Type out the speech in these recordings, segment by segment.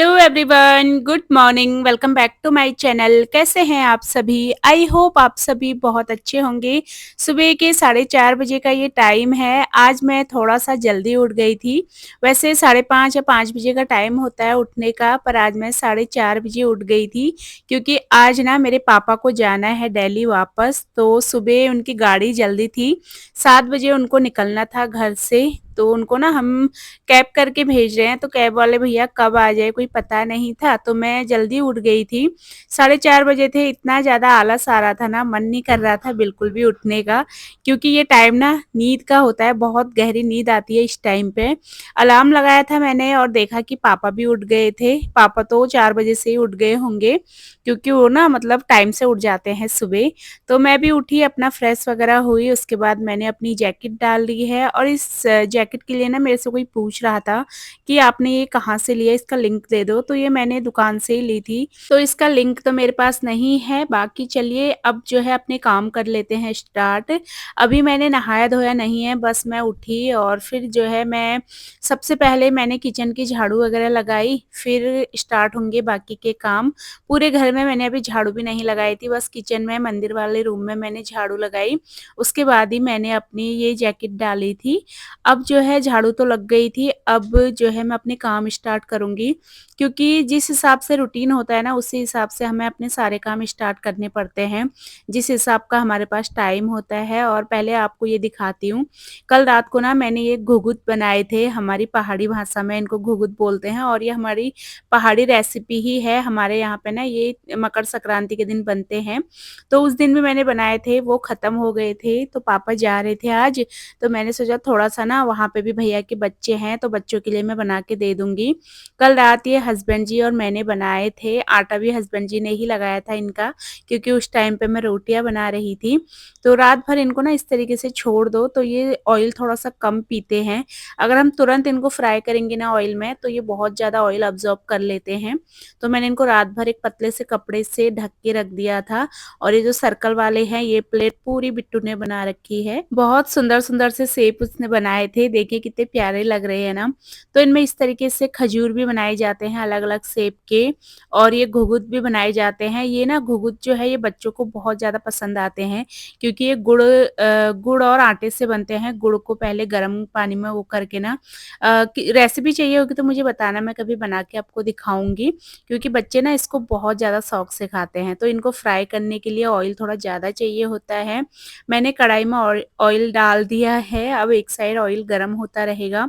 Hello everyone, good morning. Welcome back to my channel. कैसे हैं आप सभी? आई होप आप सभी बहुत अच्छे होंगे। सुबह के 4:30 बजे का ये टाइम है। आज मैं थोड़ा सा जल्दी उठ गई थी। वैसे 5:30 या 5 बजे का टाइम होता है उठने का, पर आज मैं 4:30 बजे उठ गई थी क्योंकि आज ना मेरे पापा को जाना है दिल्ली वापस। तो सुबह उनकी गाड़ी जल्दी थी, 7 बजे उनको निकलना था घर से। तो उनको ना हम कैब करके भेज रहे हैं, तो कैब वाले भैया कब आ जाए कोई पता नहीं था, तो मैं जल्दी उठ गई थी। 4:30 बजे थे। इतना ज़्यादा आलस आ रहा था ना, मन नहीं कर रहा था बिल्कुल भी उठने का, क्योंकि ये टाइम ना नींद का होता है, बहुत गहरी नींद आती है इस टाइम पे। अलार्म लगाया था मैंने और देखा कि पापा भी उठ गए थे। पापा तो 4 बजे से ही उठ गए होंगे, क्योंकि वो ना मतलब टाइम से उठ जाते हैं सुबह। तो मैं भी उठी, अपना फ्रेश वगैरह हुई, उसके बाद मैंने अपनी जैकेट डाल ली है। और इस जैकेट के लिए ना मेरे से कोई पूछ रहा था कि आपने ये कहाँ से लिया, इसका लिंक दे दो। तो ये मैंने दुकान से ही ली थी, तो इसका लिंक तो मेरे पास नहीं है। बाकी चलिए अब जो है अपने काम कर लेते हैं स्टार्ट। अभी मैंने नहाया धोया नहीं है, बस मैं उठी और फिर जो है मैं सबसे पहले मैंने किचन की झाड़ू वगैरह लगाई, फिर स्टार्ट होंगे बाकी के काम। पूरे घर में मैंने अभी झाड़ू भी नहीं लगाई थी, बस किचन में मंदिर वाले रूम में मैंने झाड़ू लगाई। उसके बाद ही मैंने अपनी ये जैकेट डाली थी। अब जो है झाड़ू तो लग गई थी, अब जो है मैं अपने काम स्टार्ट करूँगी, क्योंकि जिस हिसाब से रूटीन होता है ना, उसी हिसाब से हमें अपने सारे काम स्टार्ट करने पड़ते हैं, जिस हिसाब का हमारे पास टाइम होता है। और पहले आपको ये दिखाती हूँ। कल रात को ना मैंने ये घुघुत बनाए थे, हमारी पहाड़ी भाषा में इनको घुघुत बोलते हैं, और ये हमारी पहाड़ी रेसिपी ही है। हमारे यहाँ पे ना ये मकर संक्रांति के दिन बनते हैं। तो उस दिन भी मैंने बनाए थे, वो ख़त्म हो गए थे, तो पापा जा रहे थे आज। तो मैंने सोचा थोड़ा-सा ना वहाँ पे भी भैया के बच्चे हैं, तो बच्चों के लिए मैं बना के दे दूँगी। कल रात ये हस्बैंड जी और मैंने बनाए थे, आटा भी हस्बैंड जी ने ही लगाया था इनका, क्योंकि उस टाइम पे मैं रोटियाँ बना रही थी। तो रात भर इनको ना इस तरीके से छोड़ दो, तो ये ऑयल थोड़ा-सा कम पीते हैं। अगर हम तुरंत इनको फ्राई करेंगे ना ऑयल में, तो ये बहुत ज़्यादा ऑयल अब्ज़ॉर्ब कर लेते हैं। तो मैंने इनको रात भर एक पतले से कपड़े से ढक के रख दिया था। और ये जो सर्कल वाले हैं, ये प्लेट पूरी बिट्टू ने बना रखी है। बहुत सुंदर-सुंदर से शेप उसने बनाए थे, देखिए कितने प्यारे लग रहे हैं ना। तो इनमें इस तरीके से खजूर भी बनाए जाते हैं अलग-अलग शेप के, और ये घुघुत भी बनाए जाते हैं। ये ना घुघुत जो है ये बच्चों को बहुत ज़्यादा पसंद आते हैं, क्योंकि ये गुड़ और आटे से बनते हैं। गुड़ को पहले गर्म पानी में वो करके ना रेसिपी चाहिए होगी तो मुझे बताना, मैं कभी बना के आपको दिखाऊँगी, क्योंकि बच्चे ना इसको बहुत ज़्यादा शौक से खाते हैं। तो इनको फ्राई करने के लिए ऑयल थोड़ा ज़्यादा चाहिए होता है। मैंने कढ़ाई में ऑयल डाल दिया है, अब एक साइड ऑयल गरम होता रहेगा,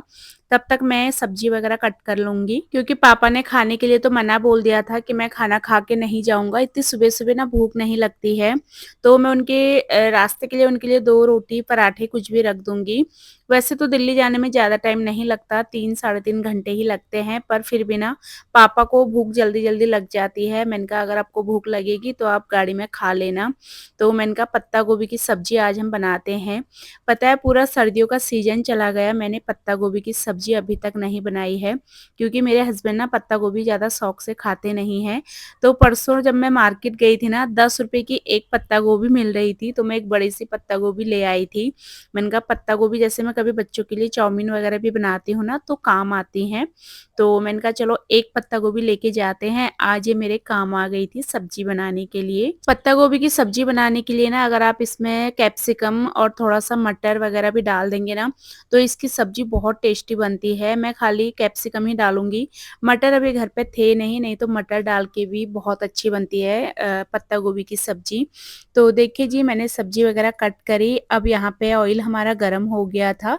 तब तक मैं सब्जी वगैरह कट कर लूँगी, क्योंकि पापा ने खाने के लिए तो मना बोल दिया था कि मैं खाना खा के नहीं जाऊँगा, इतनी सुबह-सुबह ना भूख नहीं लगती है। तो मैं उनके रास्ते के लिए उनके लिए 2 रोटी, पराठे कुछ भी रख दूँगी। वैसे तो दिल्ली जाने में ज़्यादा टाइम नहीं लगता, 3 साढ़े 3 घंटे ही लगते हैं, पर फिर भी ना पापा को भूख जल्दी-जल्दी लग जाती है। मैंने कहा अगर आपको भूख लगेगी तो आप गाड़ी में खा लेना। तो मैंने कहा पत्ता गोभी की सब्ज़ी आज हम बनाते हैं। पता है पूरा सर्दियों का सीज़न चला गया, मैंने पत्ता गोभी की सब्ज़ी अभी तक नहीं बनाई है, क्योंकि मेरे हस्बैंड ना पत्ता गोभी ज़्यादा शौक से खाते नहीं हैं। तो परसों जब मैं मार्केट गई थी ना, 10 रुपए की एक पत्ता गोभी मिल रही थी, तो मैं एक बड़ी-सी पत्ता गोभी ले आई थी। मैंने कहा पत्ता गोभी जैसे मैं कभी बच्चों के लिए चाउमीन वगैरह भी बनाती हूँ ना, तो काम आती हैं। तो मैंने कहा चलो एक पत्ता गोभी लेके जाते हैं, आज ये मेरे काम आ गई थी सब्जी बनाने के लिए। पत्ता गोभी की सब्जी बनाने के लिए ना अगर आप इसमें कैप्सिकम और थोड़ा-सा मटर वगैरह भी डाल देंगे ना, तो इसकी सब्जी बहुत टेस्टी बनती है। मैं खाली कैप्सिकम ही डालूँगी, मटर अभी घर पे थे नहीं, नहीं तो मटर डाल के भी बहुत अच्छी बनती है पत्ता गोभी की सब्जी। तो देखिए जी मैंने सब्जी वगैरह कट करी, अब यहाँ पे ऑयल हमारा गरम हो गया था,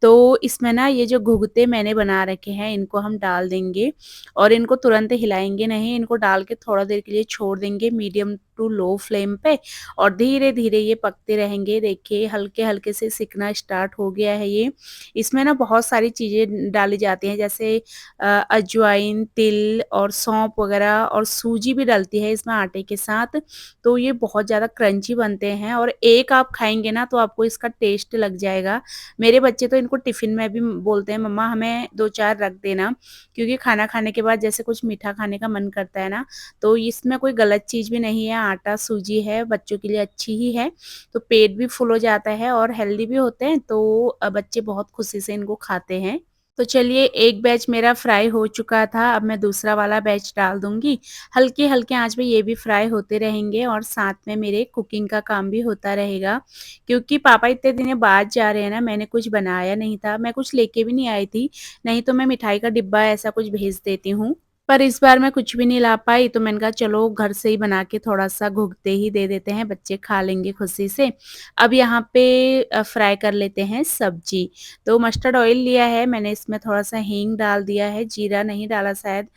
तो इसमें ना ये जो घुघुते मैंने बना रखे हैं इनको हम डाल देंगे, और इनको तुरंत हिलाएँगे नहीं, इनको डाल के थोड़ा देर के लिए छोड़ देंगे मीडियम टू लो फ्लेम पे, और धीरे-धीरे ये पकते रहेंगे। देखिए हल्के-हल्के से सिकना स्टार्ट हो गया है ये। इसमें ना बहुत सारी चीज़ें डाली जाती हैं, जैसे अजवाइन, तिल और सौंफ वगैरह, और सूजी भी डलती है इसमें आटे के साथ। तो ये बहुत ज़्यादा क्रंची बनते हैं, और एक आप खाएँगे ना तो आपको इसका टेस्ट लग जाएगा। मेरे बच्चे तो इनको टिफ़िन में भी बोलते हैं मम्मा हमें 2-4 रख देना, क्योंकि खाना खाने के बाद जैसे कुछ मीठा खाने का मन करता है ना, तो इसमें कोई गलत चीज़ भी नहीं है, आटा सूजी है, बच्चों के लिए अच्छी ही है, तो पेट भी फुल हो जाता है और हेल्दी भी होते हैं, तो बच्चे बहुत खुशी से इनको खाते हैं। तो चलिए एक बैच मेरा फ्राई हो चुका था, अब मैं दूसरा वाला बैच डाल दूँगी। हल्के-हल्के आँच पे ये भी फ्राई होते रहेंगे और साथ में मेरे कुकिंग का काम भी होता रहेगा। क्योंकि पापा इतने दिनों बाद जा रहे हैं ना, मैंने कुछ बनाया नहीं था, मैं कुछ लेके भी नहीं आई थी, नहीं तो मैं मिठाई का डिब्बा ऐसा कुछ भेज देती हूँ। पर इस बार मैं कुछ भी नहीं ला पाई तो मैंने कहा चलो घर से ही बना के थोड़ा-सा घुगते ही दे देते हैं, बच्चे खा लेंगे खुशी से। अब यहाँ पे फ्राई कर लेते हैं सब्जी। तो मस्टर्ड ऑयल लिया है मैंने, इसमें थोड़ा-सा हींग डाल दिया है, जीरा नहीं डाला शायद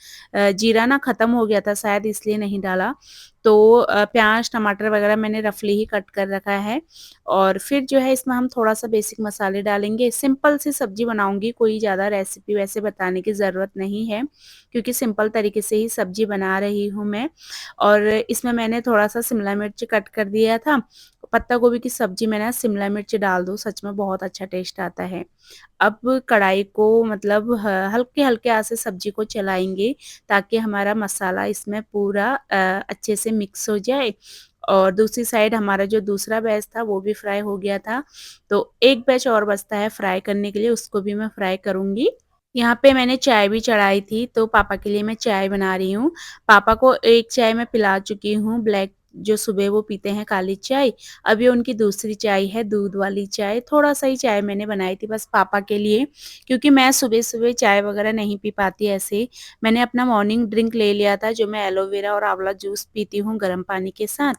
जीरा ना ख़त्म हो गया था शायद इसलिए नहीं डाला। तो प्याज़, टमाटर वग़ैरह मैंने रफ़ली ही कट कर रखा है और फिर जो है इसमें हम थोड़ा-सा बेसिक मसाले डालेंगे। सिंपल सी सब्ज़ी बनाऊँगी, कोई ज़्यादा रेसिपी वैसे बताने की ज़रूरत नहीं है, क्योंकि सिंपल तरीके से ही सब्ज़ी बना रही हूँ मैं। और इसमें मैंने थोड़ा-सा शिमला मिर्च कट कर दिया था। पत्ता गोभी की सब्ज़ी में ना शिमला मिर्च डाल दो, सच में बहुत अच्छा टेस्ट आता है। अब कढ़ाई को मतलब ह हल्के-हल्के आँच से सब्ज़ी को चलाएँगे ताकि हमारा मसाला इसमें पूरा अच्छे से मिक्स हो जाए और दूसरी साइड हमारा जो दूसरा बैच था वो भी फ्राई हो गया था। तो एक बैच और बचता है फ्राई करने के लिए, उसको भी मैं फ्राई करूँगी। यहाँ पे मैंने चाय भी चढ़ाई थी, तो पापा के लिए मैं चाय बना रही हूँ। पापा को एक चाय मैं पिला चुकी हूँ, ब्लैक जो सुबह वो पीते हैं काली चाय। अब ये उनकी दूसरी चाय है, दूध वाली चाय। थोड़ा-सा ही चाय मैंने बनाई थी बस पापा के लिए, क्योंकि मैं सुबह-सुबह चाय वगैरह नहीं पी पाती ऐसे। मैंने अपना मॉर्निंग ड्रिंक ले लिया था, जो मैं एलोवेरा और आँवला जूस पीती हूँ गर्म पानी के साथ।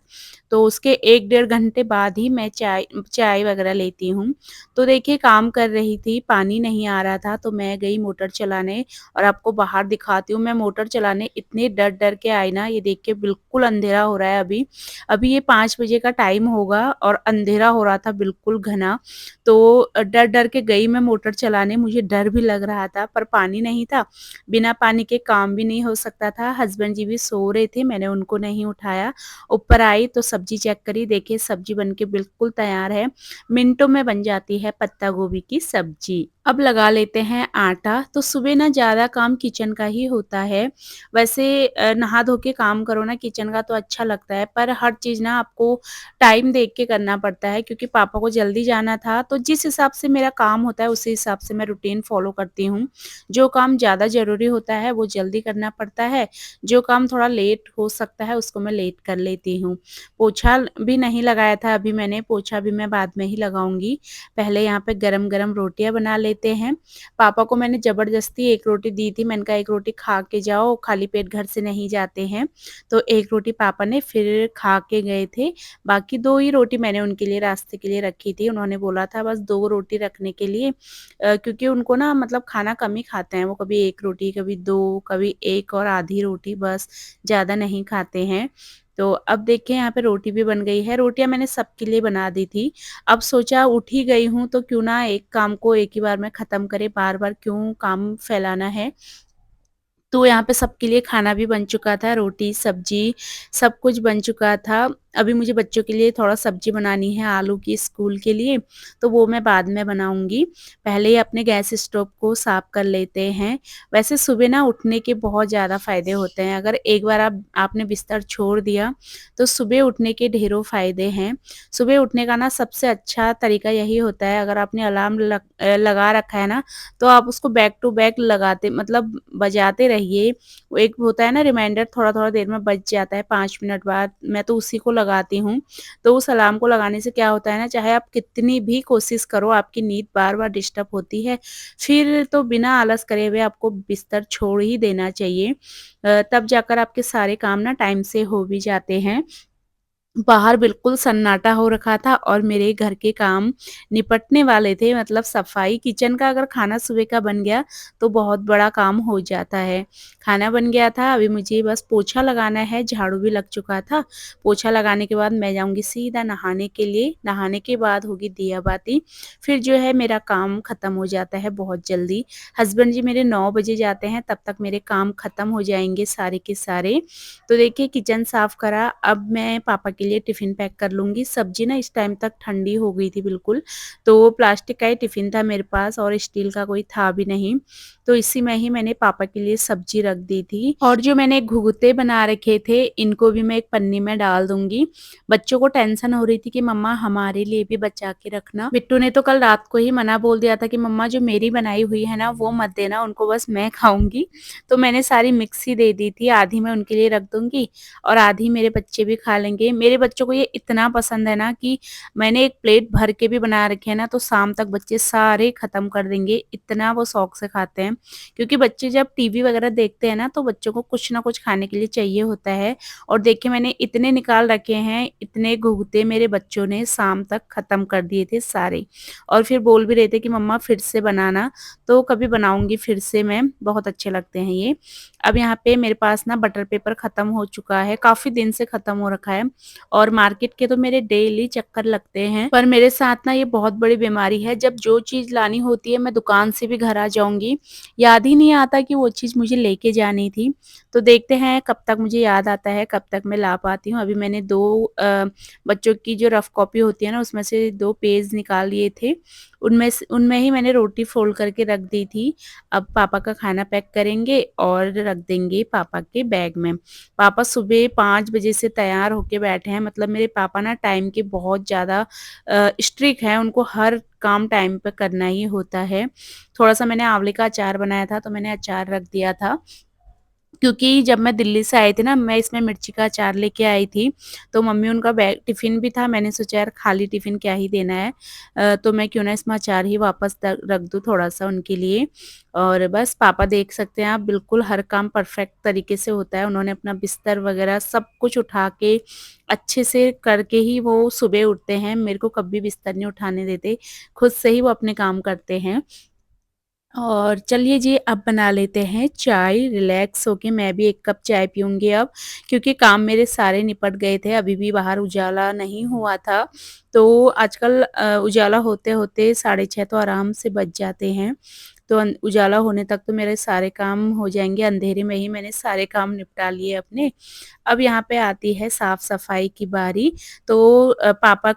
तो उसके 1 डेढ़ घंटे बाद ही मैं चाय चाय वगैरह लेती हूँ। तो देखिए काम कर रही थी, पानी नहीं आ रहा था तो मैं गई मोटर चलाने और आपको बाहर दिखाती हूँ, मैं मोटर चलाने इतने डर-डर के आई ना, ये देख के बिल्कुल अंधेरा हो रहा है अभी। अभी ये 5 बजे का टाइम होगा और अंधेरा हो रहा था बिल्कुल घना। तो डर-डर के गई मैं मोटर चलाने, मुझे डर भी लग रहा था पर पानी नहीं था, बिना पानी के काम भी नहीं हो सकता था। हस्बैंड जी भी सो रहे थे, मैंने उनको नहीं उठाया। ऊपर आई तो सब्ज़ी चेक करी, देखिए सब्ज़ी बन के बिल्कुल तैयार है। मिनटों में बन जाती है पत्ता गोभी की सब्जी। अब लगा लेते हैं आटा, तो सुबह ना ज़्यादा काम किचन का ही होता है। वैसे नहा धो के काम करो ना किचन का तो अच्छा लगता है, पर हर चीज़ ना आपको टाइम देख के करना पड़ता है, क्योंकि पापा को जल्दी जाना था, तो जिस हिसाब से मेरा काम होता है उसी हिसाब से मैं रूटीन फ़ॉलो करती हूँ। जो काम ज़्यादा ज़रूरी होता है वो जल्दी करना पड़ता है, जो काम थोड़ा लेट हो सकता है उसको मैं लेट कर लेती हूँ। पोछा भी नहीं लगाया था अभी मैंने, पोछा भी मैं बाद में ही लगाऊँगी। पहले यहाँ पे गरम-गरम रोटियाँ बना लेते हैं। पापा को मैंने ज़बरदस्ती 1 रोटी दी थी, मैंने कहा 1 रोटी खा के जाओ, खाली पेट घर से नहीं जाते हैं। तो 1 रोटी पापा ने फिर खा के गए थे, बाकी 2 ही रोटी मैंने उनके लिए रास्ते के लिए रखी थी। उन्होंने बोला था बस 2 रोटी रखने के लिए क्योंकि उनको ना मतलब खाना कम ही खाते हैं, वो कभी 1 रोटी, कभी 2, कभी 1 और आधी रोटी बस, ज़्यादा नहीं खाते हैं। तो अब देखिए यहाँ पे रोटी भी बन गई है, रोटियाँ मैंने सबके लिए बना दी थी। अब सोचा उठ ही गई हूँ तो क्यों ना एक काम को एक ही बार में ख़त्म करें, बार-बार क्यों काम फैलाना है। तो यहाँ पे सबके लिए खाना भी बन चुका था, रोटी, सब्ज़ी सब कुछ बन चुका था। अभी मुझे बच्चों के लिए थोड़ा सब्ज़ी बनानी है आलू की स्कूल के लिए, तो वो मैं बाद में बनाऊँगी। पहले ही अपने गैस स्टोव को साफ़ कर लेते हैं। वैसे सुबह ना उठने के बहुत ज़्यादा फ़ायदे होते हैं, अगर एक बार आपने बिस्तर छोड़ दिया, तो सुबह उठने के ढेरों फ़ायदे हैं। सुबह उठने का ना सबसे अच्छा तरीका यही होता है, अगर आपने अलार्म लगा रखा है ना, तो आप उसको बैक टू बैक लगाते मतलब बजाते रहिए। वो एक होता है ना रिमाइंडर, थोड़ा-थोड़ा देर में बज जाता है 5 मिनट बाद, मैं तो उसी को लगाती हूँ। तो उस अलार्म को लगाने से क्या होता है ना, चाहे आप कितनी भी कोशिश करो, आपकी नींद बार-बार डिस्टर्ब होती है, फिर तो बिना आलस करे हुए आपको बिस्तर छोड़ ही देना चाहिए। तब जाकर आपके सारे काम ना टाइम से हो भी जाते हैं। बाहर बिल्कुल सन्नाटा हो रखा था और मेरे घर के काम निपटने वाले थे, मतलब सफाई किचन का अगर खाना सुबह का बन गया तो बहुत बड़ा काम हो जाता है। खाना बन गया था, अभी मुझे बस पोछा लगाना है, झाड़ू भी लग चुका था। पोछा लगाने के बाद मैं जाऊँगी सीधा नहाने के लिए, नहाने के बाद होगी दिया बाती, फिर जो है मेरा काम ख़त्म हो जाता है बहुत जल्दी। हस्बैंड जी मेरे 9 बजे जाते हैं, तब तक मेरे काम ख़त्म हो जाएँगे सारे के सारे। तो देखिए किचन साफ़ करा, अब मैं पापा के लिए टिफ़िन पैक कर लूँगी। सब्ज़ी ना इस टाइम तक ठंडी हो गई थी बिल्कुल, तो प्लास्टिक का ही टिफ़िन था मेरे पास और स्टील का कोई था भी नहीं, तो इसी में ही मैंने पापा के लिए सब्ज़ी रख दी थी। और जो मैंने घुघुते बना रखे थे, इनको भी मैं एक पन्नी में डाल दूँगी। बच्चों को टेंशन हो रही थी कि मम्मा हमारे लिए भी बचा के रखना। बिट्टू ने तो कल रात को ही मना बोल दिया था कि मम्मा जो मेरी बनाई हुई है ना वो मत देना, उनको बस मैं खाऊँगी। तो मैंने सारी मिक्स ही दे दी थी, आधी मैं उनके लिए रख दूँगी और आधी मेरे बच्चे भी खा लेंगे। मेरे बच्चों को ये इतना पसंद है ना कि मैंने एक प्लेट भर के भी बना रखे हैं ना, तो शाम तक बच्चे सारे खत्म कर देंगे, इतना वो शौक से खाते हैं। क्योंकि बच्चे जब टीवी वगैरह देखते हैं ना, तो बच्चों को कुछ ना कुछ खाने के लिए चाहिए होता है। और देखिए मैंने इतने निकाल रखे हैं, इतने घुघुते मेरे बच्चों ने शाम तक खत्म कर दिए थे सारे। और फिर बोल भी रहे थे कि मम्मा फिर से बनाना, तो कभी बनाऊँगी फिर से मैं, बहुत अच्छे लगते हैं ये। अब यहाँ पे मेरे पास ना बटर पेपर ख़त्म हो चुका है, काफ़ी दिन से ख़त्म हो रखा है और मार्केट के तो मेरे डेली चक्कर लगते हैं। पर मेरे साथ ना ये बहुत बड़ी बीमारी है, जब जो चीज़ लानी होती है मैं दुकान से भी घर आ जाऊँगी, याद ही नहीं आता कि वो चीज़ मुझे लेके जानी थी। तो देखते हैं कब तक मुझे याद आता है, कब तक मैं ला पाती हूँ। अभी मैंने 2 बच्चों की जो रफ कॉपी होती है ना, उसमें से 2 पेज निकाल लिए थे। उनमें ही मैंने रोटी फ़ोल्ड करके रख दी थी। अब पापा का खाना पैक करेंगे और रख देंगे पापा के बैग में। पापा सुबह 5 बजे से तैयार होके बैठे हैं, मतलब मेरे पापा ना टाइम के बहुत ज़्यादा स्ट्रिक्ट हैं, उनको हर काम टाइम पे करना ही होता है। थोड़ा-सा मैंने आँवले का अचार बनाया था, तो मैंने अचार रख दिया था। क्योंकि जब मैं दिल्ली से आई थी ना, मैं इसमें मिर्ची का अचार लेके आई थी, तो मम्मी उनका बैग टिफ़िन भी था, मैंने सोचा यार खाली टिफ़िन क्या ही देना है, तो मैं क्यों ना इसमें अचार ही वापस त रख दूँ थोड़ा-सा उनके लिए। और बस पापा देख सकते हैं आप, बिल्कुल हर काम परफ़ेक्ट तरीके से होता है, उन्होंने अपना बिस्तर वग़ैरह सब कुछ उठा के अच्छे से करके ही वो सुबह उठते हैं, मेरे को कभी बिस्तर नहीं उठाने देते, खुद से ही वो अपने काम करते हैं। और चलिए जी अब बना लेते हैं चाय, रिलैक्स होके मैं भी 1 कप चाय पीऊँगी अब, क्योंकि काम मेरे सारे निपट गए थे, अभी भी बाहर उजाला नहीं हुआ था। तो आजकल उजाला होते-होते 6:30 तो आराम से बज जाते हैं। तो उजाला होने तक तो मेरे सारे काम हो जाएँगे, अंधेरे में ही मैंने सारे काम निपटा लिए अपने। अब यहाँ पे आती है साफ-सफाई की बारी, तो पापा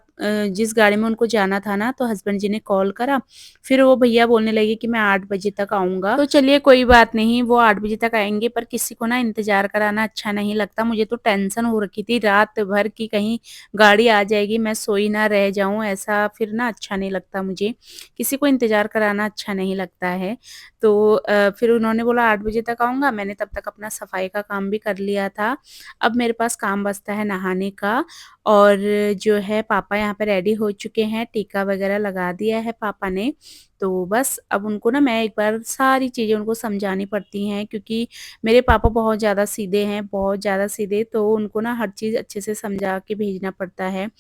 जिस गाड़ी में उनको जाना था ना, तो हस्बैंड जी ने कॉल करा, फिर वो भैया बोलने लगे कि मैं 8 बजे तक आऊँगा। तो चलिए कोई बात नहीं, वो 8 बजे तक आएँगे, पर किसी को ना इंतज़ार कराना अच्छा नहीं लगता। मुझे तो टेंशन हो रखी थी रात भर कि कहीं गाड़ी आ जाएगी, मैं सोई ना रह जाऊँ, ऐसा फिर ना अच्छा नहीं लगता मुझे। किसी को इंतज़ार कराना अच्छा नहीं लगता है। तो फिर उन्होंने बोला 8 बजे तक आऊँगा, मैंने तब तक अपना सफाई का काम भी कर लिया था। अब मेरे पास काम बचता है नहाने का, और जो है पापा यहाँ पे रेडी हो चुके हैं, टीका वगैरह लगा दिया है पापा ने। तो बस अब उनको ना मैं एक बार सारी चीज़ें उनको समझानी पड़ती हैं, क्योंकि मेरे पापा बहुत ज़्यादा सीधे हैं, बहुत ज़्यादा सीधे, तो उनको ना हर चीज़ अच्छे से समझा के भेजना पड़ता है।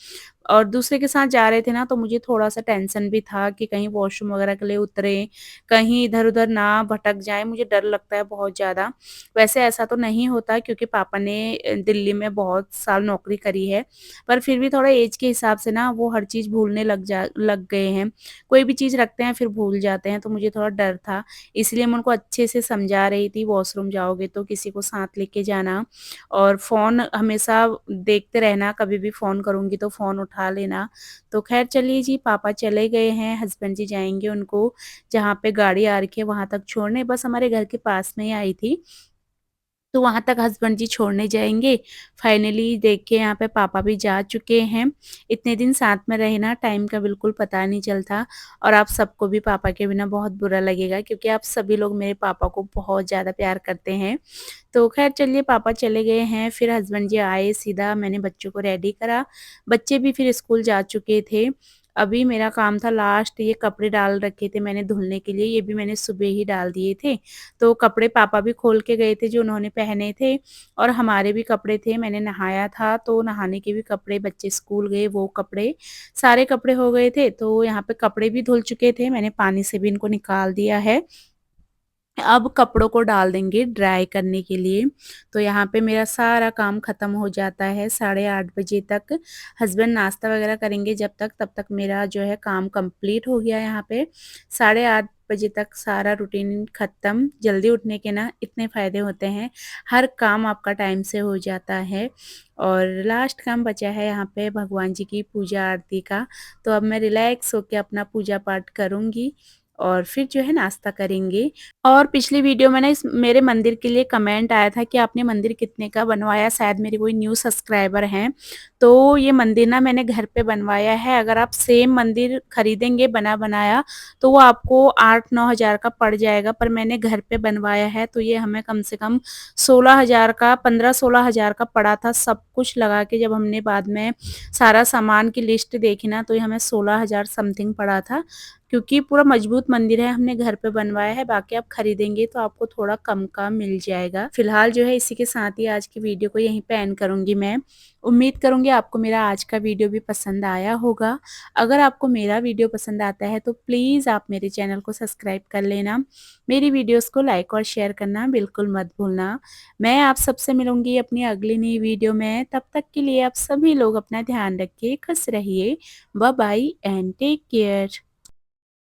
और दूसरे के साथ जा रहे थे ना, तो मुझे थोड़ा-सा टेंशन भी था कि कहीं वॉशरूम वगैरह के लिए उतरे, कहीं इधर-उधर ना भटक जाएँ, मुझे डर लगता है बहुत ज़्यादा। वैसे ऐसा तो नहीं होता, क्योंकि पापा ने दिल्ली में बहुत साल नौकरी करी है, पर फिर भी थोड़ा ऐज के हिसाब से ना वो हर चीज़ भूलने लग गए हैं। कोई भी चीज़ रखते हैं फिर भूल जाते हैं, तो मुझे थोड़ा डर था। इसलिए मैं उनको अच्छे से समझा रही थी, वॉशरूम जाओगे तो किसी को साथ लेके जाना और फ़ोन हमेशा देखते रहना, कभी भी फ़ोन करूँगी तो फ़ोन उठा लेना। तो ख़ैर चलिए जी, पापा चले गए हैं, हस्बैंड जी जाएँगे उनको जहाँ पे गाड़ी आ रखी है वहाँ तक छोड़ने, बस हमारे घर के पास में ही आई थी। तो वहाँ तक हस्बैंड जी छोड़ने जाएँगे। फाइनली देखिए यहाँ पे पापा भी जा चुके हैं। इतने दिन साथ में रहे ना, टाइम का बिल्कुल पता नहीं चलता, और आप सबको भी पापा के बिना बहुत बुरा लगेगा, क्योंकि आप सभी लोग मेरे पापा को बहुत ज़्यादा प्यार करते हैं। तो ख़ैर चलिए पापा चले गए हैं, फिर हस्बैंड जी आए, सीधा मैंने बच्चों को रेडी करा। बच्चे भी फिर स्कूल जा चुके थे। अभी मेरा काम था लास्ट, ये कपड़े डाल रखे थे मैंने धुलने के लिए, ये भी मैंने सुबह ही डाल दिए थे। तो कपड़े पापा भी खोल के गए थे जो उन्होंने पहने थे, और हमारे भी कपड़े थे, मैंने नहाया था तो नहाने के भी कपड़े, बच्चे स्कूल गए वो कपड़े, सारे कपड़े हो गए थे। तो यहाँ पे कपड़े भी धुल चुके थे, मैंने पानी से भी इनको निकाल दिया है। अब कपड़ों को डाल देंगे ड्राई करने के लिए। तो यहाँ पे मेरा सारा काम ख़त्म हो जाता है 8:30 बजे तक। हस्बैंड नाश्ता वग़ैरह करेंगे जब तक, तब तक मेरा जो है काम कंप्लीट हो गया यहाँ पे। 8:30 बजे तक सारा रूटीन ख़त्म। जल्दी उठने के ना इतने फ़ायदे होते हैं, हर काम आपका टाइम से हो जाता है। और लास्ट काम बचा है यहाँ पे भगवान जी की पूजा आरती का। तो अब मैं रिलैक्स होके अपना पूजा पाठ करूँगी और फिर जो है नाश्ता करेंगे। और पिछली वीडियो में ना इस मेरे मंदिर के लिए कमेंट आया था कि आपने मंदिर कितने का बनवाया, शायद मेरे कोई न्यू सब्सक्राइबर हैं। तो ये मंदिर ना मैंने घर पे बनवाया है। अगर आप सेम मंदिर खरीदेंगे बना बनाया तो वो आपको 8-9 हज़ार का पड़ जाएगा, पर मैंने घर पे बनवाया है तो ये हमें कम से कम 16 हज़ार का 15-16 हज़ार का पड़ा था, सब कुछ लगा के। जब हमने बाद में सारा सामान की लिस्ट देखी ना तो ये हमें 16 हज़ार समथिंग पड़ा था, क्योंकि पूरा मजबूत मंदिर है, हमने घर पे बनवाया है। बाकी आप खरीदेंगे तो आपको थोड़ा कम का मिल जाएगा। फिलहाल जो है इसी के साथ ही आज की वीडियो को यहीं पे एंड करूंगी मैं। उम्मीद करूंगी आपको मेरा आज का वीडियो भी पसंद आया होगा। अगर आपको मेरा वीडियो पसंद आता है तो प्लीज़ आप मेरे चैनल को सब्सक्राइब कर लेना। मेरी वीडियोस को लाइक और शेयर करना बिल्कुल मत भूलना। मैं आप सबसे मिलूंगी अपनी अगली नई वीडियो में। तब तक के लिए आप सभी लोग अपना ध्यान रखिए, खुश रहिए। Bye bye and take care.